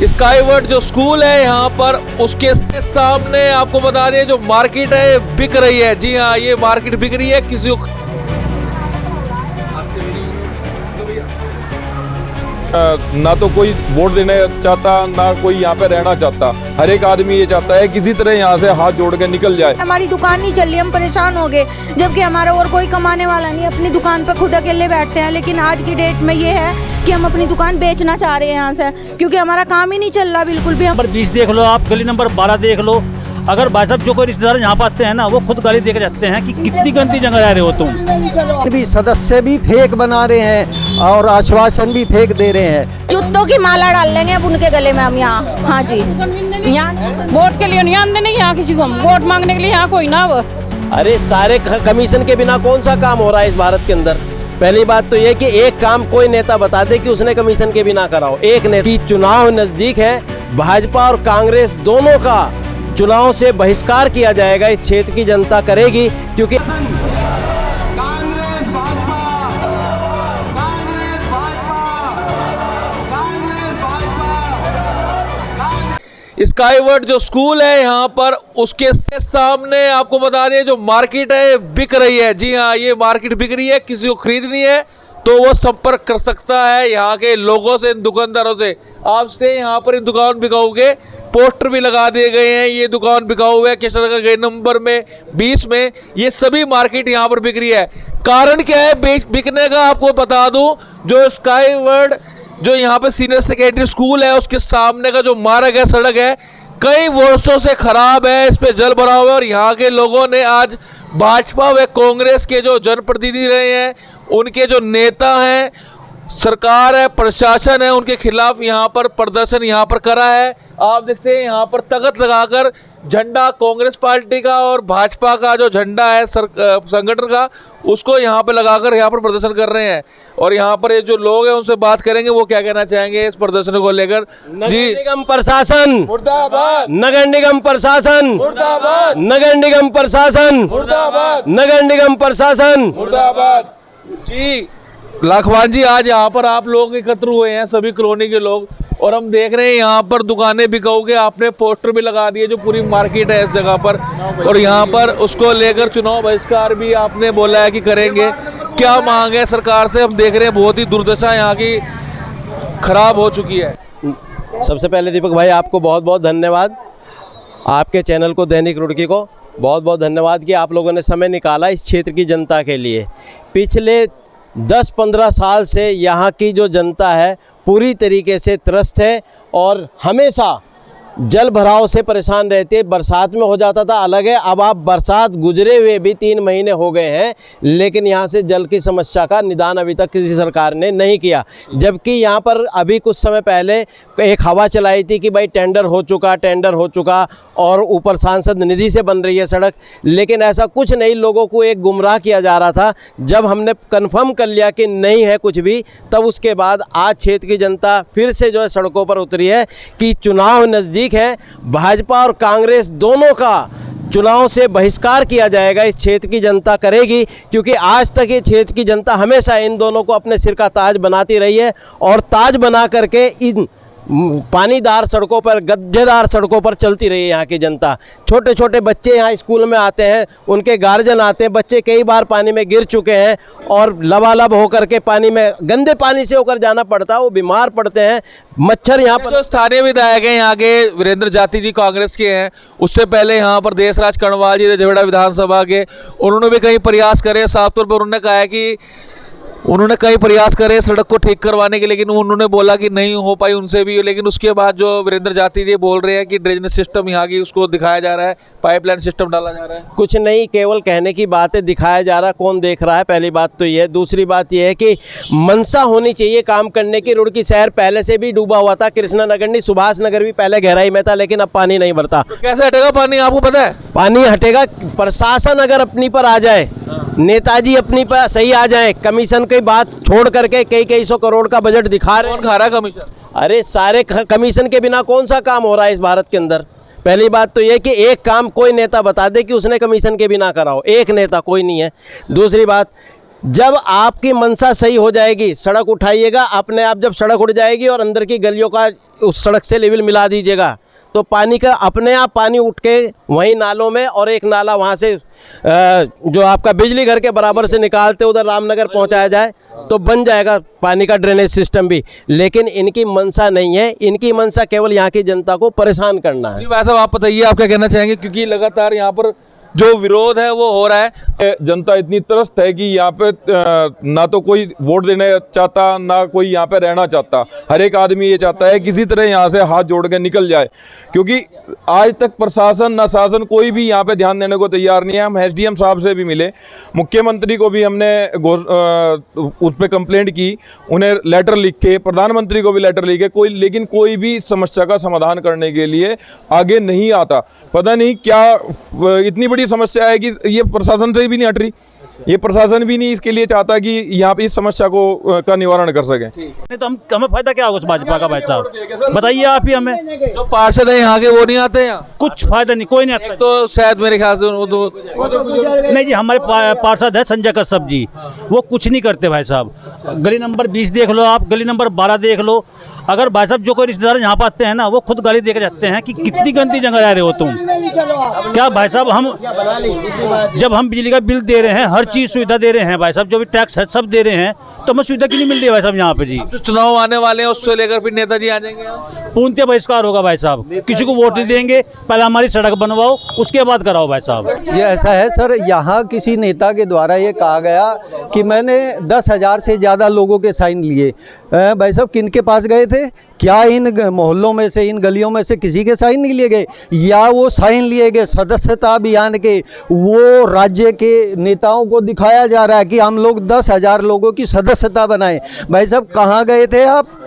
Skyward जो school है यहाँ पर, उसके सामने आपको बता दें जो मार्केट है बिक रही है। जी हाँ, ये मार्केट बिक रही है। किसी को ना तो कोई वोट देना चाहता, ना कोई यहाँ पे रहना चाहता। हर एक आदमी ये चाहता है किसी तरह यहाँ से हाथ जोड़ के निकल जाए। हमारी दुकान नहीं चल रही, हम परेशान हो गए, जबकि हमारा और कोई कमाने वाला नहीं, अपनी दुकान पर खुद अकेले बैठते हैं। लेकिन आज की डेट में ये है कि हम अपनी दुकान बेचना चाह रहे हैं यहाँ से, क्योंकि हमारा काम ही नहीं चल रहा बिल्कुल भी। नंबर 20 देख लो आप, गली नंबर 12 देख लो। अगर भाई साहब जो कोई रिश्तेदार यहाँ पर आते हैं ना, वो खुद गाली देकर जाते हैं कि कितनी गंदी जगह रह रहे हो तुम। भी सदस्य भी फेक बना रहे हैं और आश्वासन भी फेक दे रहे हैं। जूतों की माला डाल लेंगे अब उनके गले में हम यहाँ। हाँ जी, यहाँ वोट के लिए नहीं आते, नहीं यहाँ किसी को, हम वोट मांगने के लिए यहाँ कोई ना। अरे सारे कमीशन के बिना कौन सा काम हो रहा है इस भारत के अंदर। पहली बात तो ये कि एक काम कोई नेता बता दे कि उसने कमीशन के बिना कराओ। एक नेता, चुनाव नजदीक है, भाजपा और कांग्रेस दोनों का चुनाव से बहिष्कार किया जाएगा। इस क्षेत्र की जनता करेगी, क्योंकि स्काईवर्ड जो स्कूल है यहाँ पर, उसके सामने आपको बता दें जो मार्केट है बिक रही है। जी हाँ, ये मार्केट बिक रही है। किसी को खरीदनी है तो वो संपर्क कर सकता है यहाँ के लोगों से, इन दुकानदारों से। आपसे यहाँ पर इन दुकान बिकाऊ के पोस्टर भी लगा दिए गए हैं। ये दुकान बिकाऊ है किस तरह का, गए नंबर में 20 में। ये सभी मार्केट यहाँ पर बिक रही है। कारण क्या है बिकने का, आपको बता दूं, जो स्काईवर्ड जो यहाँ पे सीनियर सेकेंडरी स्कूल है, उसके सामने का जो मार्ग है, सड़क है, कई वर्षों से खराब है, इस पे जल भरा हुआ है। और यहाँ के लोगों ने आज भाजपा व कांग्रेस के जो जनप्रतिनिधि रहे हैं, उनके जो नेता हैं, सरकार है, प्रशासन है, उनके खिलाफ यहाँ पर प्रदर्शन यहाँ पर करा है। आप देखते हैं यहाँ पर तख्त लगाकर झंडा कांग्रेस पार्टी का और भाजपा का जो झंडा है संगठन का, उसको यहाँ पे लगाकर यहाँ पर प्रदर्शन कर रहे हैं। और यहाँ पर ये जो लोग हैं उनसे बात करेंगे, वो क्या कहना चाहेंगे इस प्रदर्शन को लेकर। नगर निगम प्रशासन मुर्दाबाद, नगर निगम प्रशासन मुर्दाबाद, नगर निगम प्रशासन मुर्दाबाद, नगर निगम प्रशासन मुर्दाबाद। जी लाखवान जी, आज यहाँ पर आप लोग एकत्र हुए हैं, सभी कॉलोनी के लोग, और हम देख रहे हैं यहाँ पर दुकानें बिकाऊ के आपने पोस्टर भी लगा दिए, जो पूरी मार्केट है इस जगह पर, और यहाँ पर उसको लेकर चुनाव बहिष्कार भी आपने बोला है कि करेंगे। क्या मांग है सरकार से? हम देख रहे हैं बहुत ही दुर्दशा यहाँ की खराब हो चुकी है। सबसे पहले दीपक भाई, आपको बहुत बहुत धन्यवाद। आपके चैनल को, दैनिक रुड़की को बहुत बहुत धन्यवाद कि आप लोगों ने समय निकाला इस क्षेत्र की जनता के लिए। पिछले 10-15 साल से यहाँ की जो जनता है पूरी तरीके से त्रस्त है और हमेशा जल भराव से परेशान रहते हैं। बरसात में हो जाता था अलग है, अब आप बरसात गुजरे हुए भी 3 महीने हो गए हैं, लेकिन यहाँ से जल की समस्या का निदान अभी तक किसी सरकार ने नहीं किया। जबकि यहाँ पर अभी कुछ समय पहले एक हवा चलाई थी कि भाई टेंडर हो चुका और ऊपर सांसद निधि से बन रही है सड़क, लेकिन ऐसा कुछ नहीं। लोगों को एक गुमराह किया जा रहा था। जब हमने कन्फर्म कर लिया कि नहीं है कुछ भी, तब उसके बाद आज क्षेत्र की जनता फिर से जो है सड़कों पर उतरी है कि चुनाव नज़दीक है, भाजपा और कांग्रेस दोनों का चुनाव से बहिष्कार किया जाएगा। इस क्षेत्र की जनता करेगी, क्योंकि आज तक ये क्षेत्र की जनता हमेशा इन दोनों को अपने सिर का ताज बनाती रही है और ताज बना करके इन पानीदार सड़कों पर, गड्ढेदार सड़कों पर चलती रही है यहाँ की जनता। छोटे छोटे बच्चे यहाँ स्कूल में आते हैं, उनके गार्जियन आते हैं, बच्चे कई बार पानी में गिर चुके हैं और लबालब होकर के पानी में, गंदे पानी से होकर जाना पड़ता है, वो बीमार पड़ते हैं। मच्छर यहाँ पर, जो स्थानीय विधायक हैं यहाँ के, वीरेंद्र जाति जी कांग्रेस के हैं, उससे पहले यहाँ पर देशराज कणवाल जी जवेड़ा विधानसभा के, उन्होंने भी कई प्रयास करे। साफ तौर पर उन्होंने कहा है कि उन्होंने कई प्रयास करे सड़क को ठीक करवाने के, लेकिन उन्होंने बोला कि नहीं हो पाई उनसे भी। लेकिन उसके बाद जो वीरेंद्र जाति जी बोल रहे हैं कि ड्रेनेज सिस्टम यहाँ की उसको दिखाया जा रहा है, पाइपलाइन सिस्टम डाला जा रहा है। कुछ नहीं, केवल कहने की बातें, दिखाया जा रहा है, कौन देख रहा है? पहली बात तो ये है। दूसरी बात ये है कि मंशा होनी चाहिए काम करने की। रुड़की शहर पहले से भी डूबा हुआ था, कृष्णा नगर नहीं, सुभाष नगर भी पहले गहराई में था, लेकिन अब पानी नहीं भरता। तो कैसे हटेगा पानी, आपको पता है? पानी हटेगा, प्रशासन अगर अपनी पर आ जाए, नेताजी अपनी पर सही आ जाए, कमीशन की बात छोड़ करके कई 100 करोड़ का बजट दिखा रहे हैं। कौन खा रहा है कमीशन? अरे सारे कमीशन के बिना कौन सा काम हो रहा है इस भारत के अंदर। पहली बात तो ये कि एक काम कोई नेता बता दे कि उसने कमीशन के बिना कराओ, एक नेता कोई नहीं है। दूसरी बात, जब आपकी मंशा सही हो जाएगी, सड़क उठाइएगा, अपने आप जब सड़क उठ जाएगी और अंदर की गलियों का उस सड़क से लेवल मिला दीजिएगा, तो पानी का अपने आप पानी उठ के वहीं नालों में, और एक नाला वहाँ से जो आपका बिजली घर के बराबर से निकालते उधर रामनगर पहुँचाया जाए तो बन जाएगा पानी का ड्रेनेज सिस्टम भी। लेकिन इनकी मंशा नहीं है, इनकी मंशा केवल यहाँ की जनता को परेशान करना है। जी भाई साहब, आप बताइए, आप क्या कहना चाहेंगे, क्योंकि लगातार यहाँ पर जो विरोध है वो हो रहा है। जनता इतनी त्रस्त है कि यहाँ पे ना तो कोई वोट देना चाहता, ना कोई यहाँ पे रहना चाहता। हर एक आदमी ये चाहता है किसी तरह यहाँ से हाथ जोड़ के निकल जाए, क्योंकि आज तक प्रशासन ना शासन कोई भी यहाँ पे ध्यान देने को तैयार नहीं है। हम एसडीएम साहब से भी मिले, मुख्यमंत्री को भी हमने उस पर कंप्लेंट की, उन्हें लेटर लिख के, प्रधानमंत्री को भी लेटर लिखे, लेकिन कोई भी समस्या का समाधान करने के लिए आगे नहीं आता। पता नहीं क्या इतनी बड़ी समस्या है कि ये प्रशासन से भी नहीं हट रही। ये प्रशासन भी नहीं इसके लिए चाहता कि यहाँ पे इस समस्या को का निवारण कर सके। नहीं तो हमें फायदा क्या होगा उस भाजपा का? भाई साहब बताइए आप ही हमें। जो पार्षद है यहाँ के वो नहीं आते यहाँ? कुछ फायदा नहीं, कोई नहीं आता। तो शायद मेरे ख्याल से वो तो नहीं जी, हमारे पार्षद है संजय कश्यप जी, वो कुछ नहीं करते भाई साहब। गली नंबर 20 देख लो आप, गली नंबर 12 देख लो। अगर भाई साहब जो कोई रिश्तेदार यहाँ पर आते हैं ना, वो खुद गाली दे के जाते हैं कि कितनी गंदी जगह रह रहे हो तुम। क्या भाई साहब, जब हम बिजली का बिल दे रहे हैं, हर चीज़ सुविधा दे रहे हैं भाई साहब, जो भी टैक्स है सब दे रहे हैं, तो हमें सुविधा क्यों नहीं मिल रही है भाई साहब यहाँ पे जी? जो चुनाव आने वाले हैं उससे लेकर फिर नेताजी आ जाएंगे। पूर्णतः बहिष्कार होगा भाई साहब, किसी को वोट नहीं देंगे। पहले हमारी सड़क बनवाओ, उसके बाद कराओ भाई साहब। ये ऐसा है सर, यहाँ किसी नेता के द्वारा ये कहा गया कि मैंने 10,000 से ज़्यादा लोगों के साइन लिए। भाई साहब किन के पास गए थे? क्या इन मोहल्लों में से, इन गलियों में से किसी के साइन नहीं लिए गए? या वो साइन लिए गए सदस्यता अभियान के, वो राज्य के नेताओं को दिखाया जा रहा है कि हम लोग 10,000 लोगों की सदस्यता बनाएं। भाई साहब कहाँ गए थे आप?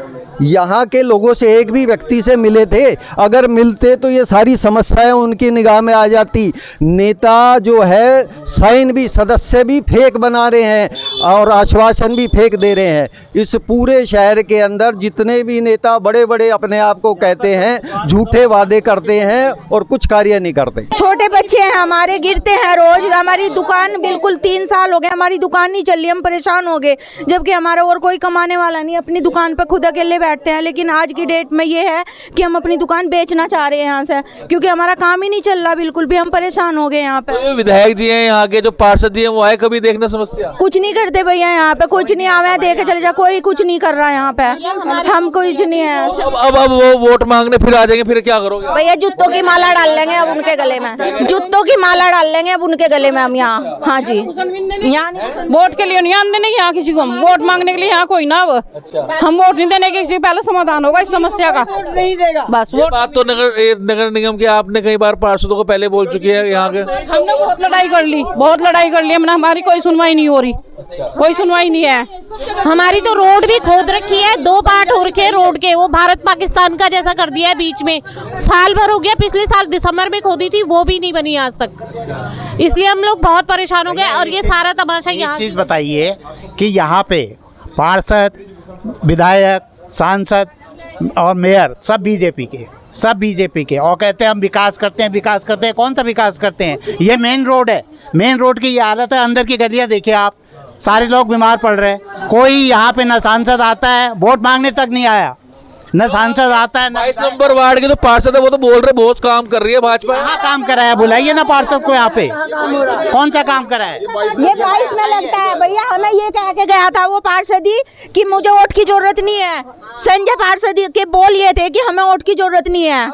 यहाँ के लोगों से एक भी व्यक्ति से मिले थे? अगर मिलते तो ये सारी समस्याएं उनकी निगाह में आ जाती। नेता जो है साइन भी, सदस्य भी फेक बना रहे हैं और आश्वासन भी फेक दे रहे हैं। इस पूरे शहर के अंदर जितने भी नेता बड़े बड़े अपने आप को कहते हैं, झूठे वादे करते हैं और कुछ कार्य नहीं करते। छोटे बच्चे हैं हमारे, गिरते हैं रोज। हमारी दुकान बिल्कुल 3 साल हो गए, हमारी दुकान नहीं चल रही, हम परेशान हो गए। जबकि हमारा और कोई कमाने वाला नहीं, अपनी दुकान पर खुद अकेले बैठते हैं। लेकिन आज की डेट में ये है कि हम अपनी दुकान बेचना चाह रहे हैं यहाँ से, क्योंकि हमारा काम ही नहीं चल रहा बिल्कुल भी। हम परेशान हो गए यहाँ पे। तो विधायक जी हैं यहाँ के, जो पार्षद जी हैं, वो आए कभी देखना समस्या? कुछ नहीं करते भैया यहाँ पे, कुछ नहीं। आवे देखे चले जा, कोई कुछ नहीं कर रहा यहाँ पे। हम कुछ नहीं है। अब वो वोट मांगने फिर आ जाएंगे, फिर क्या करोगे? भैया जूतों की माला डाल लेंगे अब उनके गले में, जूतों की माला डाल लेंगे अब उनके गले में हम यहाँ। हाँ जी, यहाँ वोट के लिए नहीं आने देंगे यहाँ किसी को। हम वोट मांगने के लिए यहाँ कोई ना, अब हम वोट नहीं देने के, किसी पहले समाधान होगा इस समस्या का। नहीं देगा बस ये बात तो नगर निगम की आपने कई बार पार्षदों को पहले बोल चुकी है यहाँ के। हमने बहुत लड़ाई कर ली, बहुत लड़ाई कर ली हमने, हमारी कोई सुनवाई नहीं हो रही। कोई सुनवाई नहीं है। हमारी तो रोड भी खोद रखी है, 2 पार्ट हो रखे हैं रोड के, वो भारत पाकिस्तान का जैसा कर दिया है बीच में। साल भर हो गया, पिछले साल दिसंबर में खोदी थी, वो भी नहीं बनी आज तक। इसलिए हम लोग बहुत परेशान हो गए। और ये सारा तमाशा यहाँ चीज़ बताइए कि यहाँ पे पार्षद, विधायक, सांसद और मेयर सब बीजेपी के, और कहते हैं हम विकास करते हैं। कौन सा विकास करते हैं? ये मेन रोड है, मेन रोड की ये हालत है। अंदर की गलियां देखिए आप, सारे लोग बीमार पड़ रहे हैं। कोई यहाँ पे न सांसद आता है, वोट मांगने तक नहीं आया, न सांसद आता है। 22 नंबर वार्ड के जो पार्षद है वो तो बोल रहे बहुत काम कर रही है भाजपा। कहाँ काम करा है? बुलाइए ना पार्षद को यहाँ पे, कौन सा काम करा है? ये 22 में लगता है भैया। हमें ये कह के गया था वो पार्षद ही कि मुझे वोट की जरूरत नहीं है। संजय पार्षद के बोल ये थे कि हमें वोट की जरूरत नहीं है,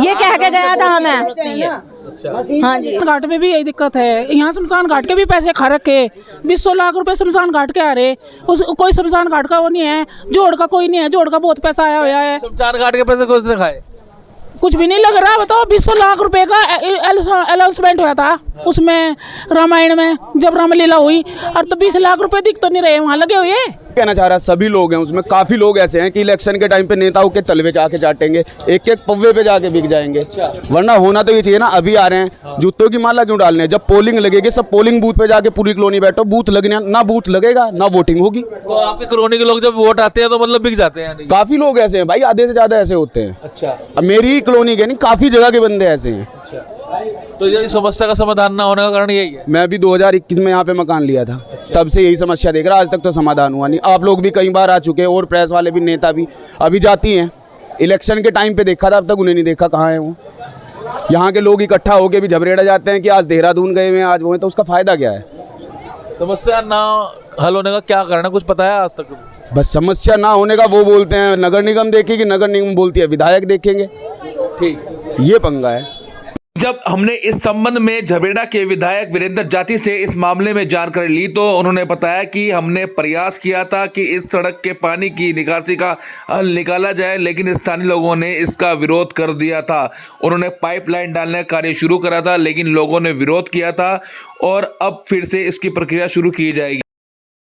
ये कह के गया था हमें। हाँ जी, घाट में भी यही दिक्कत है। यहाँ शमशान घाट के भी पैसे खा रखे, 20 लाख रुपए शमशान घाट के आ रहे। कोई शमशान घाट का वो नहीं है, जोड़ का कोई नहीं है, जोड़ का बहुत पैसा आया हुआ है। शमशान घाट के पैसे कौन से खाए? कुछ भी नहीं लग रहा। बताओ, 20 लाख रुपए का अनाउंसमेंट हुआ था उसमें, रामायण में जब रामलीला हुई, और तो 20 लाख रुपए दिख तो नहीं रहे वहाँ लगे हुए। कहना चाह रहा है सभी लोग हैं उसमें, काफी लोग ऐसे हैं कि इलेक्शन के टाइम पे नेताओं के तलवे जाके चाटेंगे, एक एक पव्वे पे जाके बिक जाएंगे। वरना होना तो ये चाहिए ना, अभी आ रहे हैं जूतों की माला क्यों डालने? जब पोलिंग लगेगी सब पोलिंग बूथ पे जाके पूरी कॉलोनी बैठो, बूथ लगने ना बूथ लगेगा ना वोटिंग होगी। तो आपकी कॉलोनी के लोग जब वोट आते हैं तो मतलब बिक जाते हैं? काफी लोग ऐसे हैं भाई, आधे से ज्यादा ऐसे होते हैं। अच्छा, अब मेरी कॉलोनी के नहीं, काफी जगह के बंदे ऐसे हैं। तो ये समस्या का समाधान ना होने का कारण यही है। मैं भी 2021 में यहाँ पे मकान लिया था, तब से यही समस्या देख रहा, आज तक तो समाधान हुआ नहीं। आप लोग भी कई बार आ चुके हैं और प्रेस वाले भी, नेता भी अभी जाती हैं। इलेक्शन के टाइम पे देखा था, अब तक उन्हें नहीं देखा, कहाँ है वो। यहाँ के लोग इकट्ठा होके भी झबरेड़ा जाते हैं कि आज देहरादून गए हुए हैं, आज वो हैं, तो उसका फ़ायदा क्या है? समस्या ना हल होने का क्या कारण है, कुछ पता है आज तक? बस समस्या ना होने का वो बोलते हैं नगर निगम देखेगी, नगर निगम बोलती है विधायक देखेंगे। ठीक, ये पंगा है। जब हमने इस संबंध में झबरेड़ा के विधायक वीरेंद्र जाति से इस मामले में जानकारी ली तो उन्होंने बताया कि हमने प्रयास किया था कि इस सड़क के पानी की निकासी का हल निकाला जाए, लेकिन स्थानीय लोगों ने इसका विरोध कर दिया था। उन्होंने पाइपलाइन डालने का कार्य शुरू करा था, लेकिन लोगों ने विरोध किया था और अब फिर से इसकी प्रक्रिया शुरू की जाएगी।